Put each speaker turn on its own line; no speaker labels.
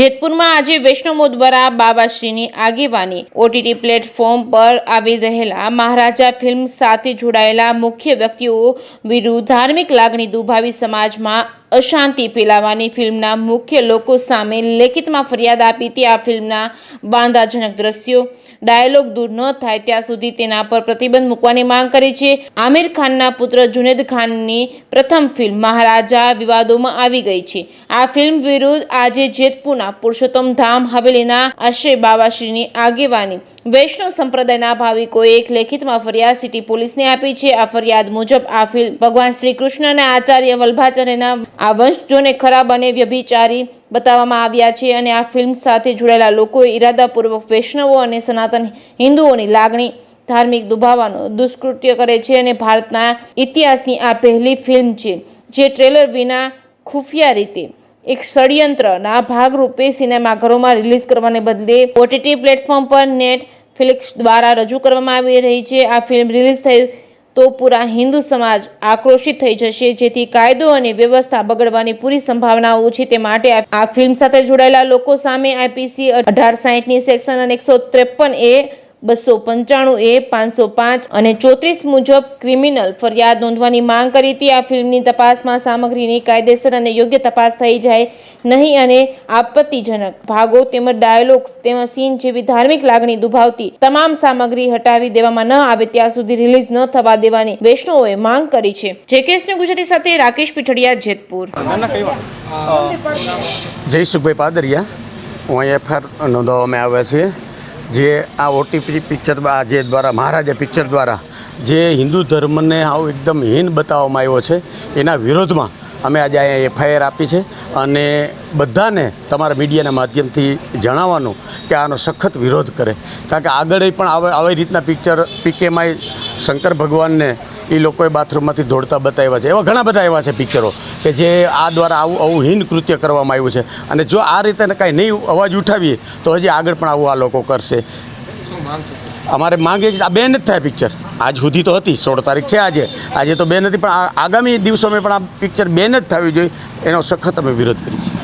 જેતપુરમાં આજે વૈષ્ણવો દ્વારા બાબાશ્રીની આગેવાની ઓટીટી પ્લેટફોર્મ પર આવી રહેલા મહારાજા ફિલ્મ સાથે જોડાયેલા મુખ્ય વ્યક્તિઓ વિરુદ્ધ ધાર્મિક લાગણી દુભાવી સમાજમાં અશાંતિ ફેલાવવાની ફિલ્મના મુખ્ય લોકો સામે લેખિતમાં ફરિયાદ આપી હતી। આ ફિલ્મના વાંધાજનક દ્રશ્યો ડાયલોગ દૂર ન થાય ત્યાં સુધી તેના પર પ્રતિબંધ મૂકવાની માંગ કરી છે। આમિર ખાનના પુત્ર જુનેદ ખાનની પ્રથમ ફિલ્મ મહારાજા વિવાદોમાં આવી ગઈ છે। આ ફિલ્મ વિરુદ્ધ આજે જેતપુરના પુરુષોત્તમ ધામ હવેલીના આશ્રય બાબાશ્રીની આગેવાની વૈષ્ણવ સંપ્રદાયના ભાવિકોએ એક લેખિતમાં ફરિયાદ સિટી પોલીસને આપી છે। આ ફરિયાદ મુજબ આ ફિલ્મ ભગવાન શ્રી કૃષ્ણ અને આચાર્ય વલ્ભાચાર્યના આ વંશજોને ખરાબ અને વ્યભિચારી બતાવવામાં આવ્યા છે અને આ ફિલ્મ સાથે જોડાયેલા લોકોએ ઇરાદાપૂર્વક વૈષ્ણવો અને સનાતન હિન્દુઓની લાગણી ધાર્મિક દુભાવવાનો દુષ્કૃત્ય કરે છે અને ભારતના ઇતિહાસની આ પહેલી ફિલ્મ છે જે ટ્રેલર વિના ખુફિયા રીતે એક ષડયંત્રના ભાગરૂપે સિનેમાઘરોમાં રિલીઝ કરવાને બદલે ઓટીટી પ્લેટફોર્મ પર નેટફ્લિક્સ દ્વારા રજૂ કરવામાં આવી રહી છે। આ ફિલ્મ રિલીઝ થઈ તો પૂરા હિન્દુ સમાજ આક્રોશિત થઈ જશે, જેથી કાયદો અને વ્યવસ્થા બગડવાની પૂરી સંભાવનાઓ છે। તે માટે આ ફિલ્મ સાથે જોડાયેલા લોકો સામે આઈપીસી 1860ની સેક્શન અને 153A 295A 505 અને 34 મુજબ ક્રિમિનલ ફરિયાદ નોંધવાની માંગ કરી હતી। આ ફિલ્મની તપાસમાં સામગ્રીની કાયદેસર અને યોગ્ય તપાસ થઈ જાય નહીં અને આપત્તિજનક ભાગો તેમજ ડાયલોગ્સ તેમજ સીન જેવી ધાર્મિક લાગણી દુભાવતી તમામ સામગ્રી હટાવી દેવામાં ન આવે ત્યાં સુધી રિલીઝ ન થવા દેવાની વૈષ્ણવોએ માંગ કરી છે। જેકેએસની ગુજરાતી સાથે રાકેશ પીઠડિયા, જેતપુર।
જયસુખભાઈ પાદરિયા, હું અહીં એફઆઈઆર નોંધાવવામાં આવ્યા છે। જે આ ઓટીટી પિક્ચર જે દ્વારા મહારાજા પિક્ચર દ્વારા જે હિન્દુ ધર્મને આવું એકદમ હીન બતાવવામાં આવ્યો છે એના વિરોધમાં અમે આજે અહીંયા એફઆઈઆર આપી છે અને બધાને તમારા મીડિયાના માધ્યમથી જણાવવાનું કે આનો સખત વિરોધ કરે, કારણ કે આગળ પણ આવી રીતના પિક્ચર પીકેમાં શંકર ભગવાનને એ લોકોએ બાથરૂમમાંથી દોડતા બતાવ્યા છે। એવા ઘણા બધા એવા છે પિક્ચરો કે જે આ દ્વારા આવું હીન કૃત્ય કરવામાં આવ્યું છે અને જો આ રીતે કાંઈ નહીં અવાજ ઉઠાવીએ તો હજી આગળ પણ આવું આ લોકો કરશે। અમારે માંગ એ આ બેન જ થાય પિક્ચર, આજ સુધી તો હતી 16 તારીખ છે આજે તો બેન નથી, પણ આગામી દિવસોમાં પણ આ પિક્ચર બેન જ થવી જોઈએ, એનો સખત અમે વિરોધ કરીએ છીએ।